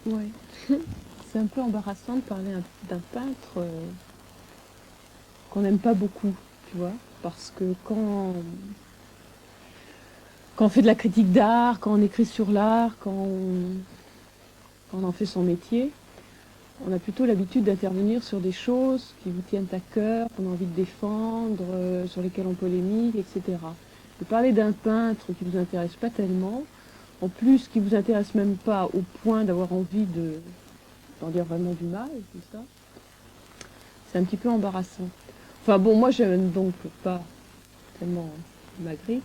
Ouais. C'est un peu embarrassant de parler d'un peintre qu'on n'aime pas beaucoup, tu vois, parce que quand on fait de la critique d'art, quand on écrit sur l'art, quand on en fait son métier, on a plutôt l'habitude d'intervenir sur des choses qui vous tiennent à cœur, qu'on a envie de défendre, sur lesquelles on polémique, etc. De parler d'un peintre qui ne vous intéresse pas tellement, en plus qui ne vous intéresse même pas au point d'avoir envie d'en dire vraiment du mal, tout ça, c'est un petit peu embarrassant. Enfin bon, moi j'aime donc pas tellement Magritte.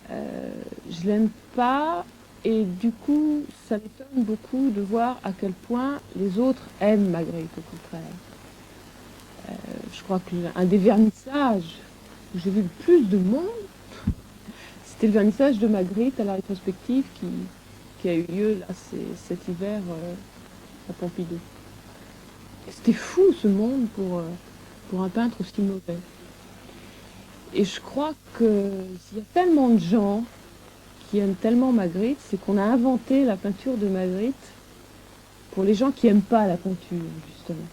Je l'aime pas et du coup ça m'étonne beaucoup de voir à quel point les autres aiment Magritte au contraire. Je crois qu'un des vernissages où j'ai vu le plus de monde, c'était le vernissage de Magritte à la rétrospective qui a eu lieu là, cet hiver à Pompidou. C'était fou ce monde pour un peintre aussi mauvais. Et je crois que s'il y a tellement de gens qui aiment tellement Magritte, c'est qu'on a inventé la peinture de Magritte pour les gens qui n'aiment pas la peinture, justement.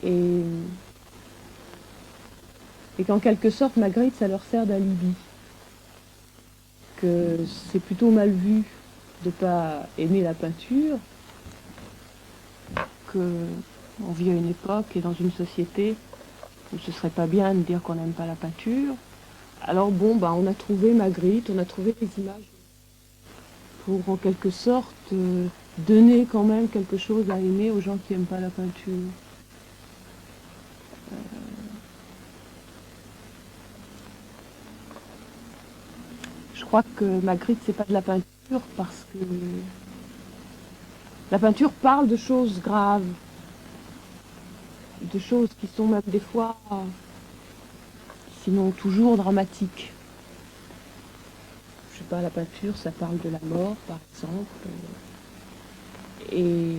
Et, et qu'en quelque sorte, Magritte, ça leur sert d'alibi. Que c'est plutôt mal vu de ne pas aimer la peinture, qu'on vit à une époque et dans une société où ce serait pas bien de dire qu'on n'aime pas la peinture. Alors bon, bah, on a trouvé Magritte, on a trouvé les images pour en quelque sorte donner quand même quelque chose à aimer aux gens qui n'aiment pas la peinture. Je crois que Magritte, c'est pas de la peinture parce que la peinture parle de choses graves, de choses qui sont même des fois, sinon toujours dramatiques. Je sais pas, la peinture, ça parle de la mort, par exemple. Et,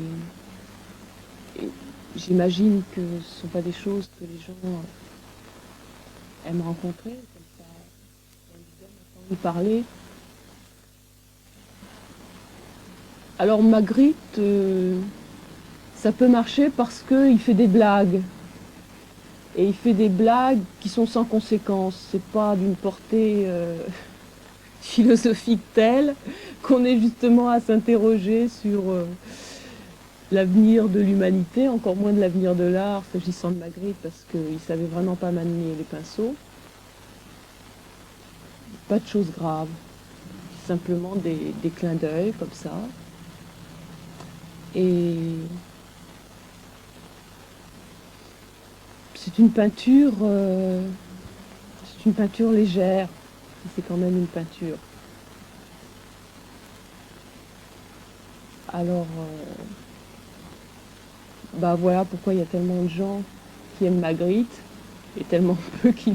et j'imagine que ce ne sont pas des choses que les gens aiment rencontrer, comme ça, on a entendu parler. Alors Magritte, ça peut marcher parce qu'il fait des blagues. Et il fait des blagues qui sont sans conséquence. C'est pas d'une portée philosophique telle qu'on est justement à s'interroger sur l'avenir de l'humanité, encore moins de l'avenir de l'art, s'agissant de Magritte, parce qu'il savait vraiment pas manier les pinceaux. Pas de choses graves, simplement des clins d'œil comme ça. Et c'est c'est une peinture légère. C'est quand même une peinture. Alors, bah voilà pourquoi il y a tellement de gens qui aiment Magritte et tellement peu qui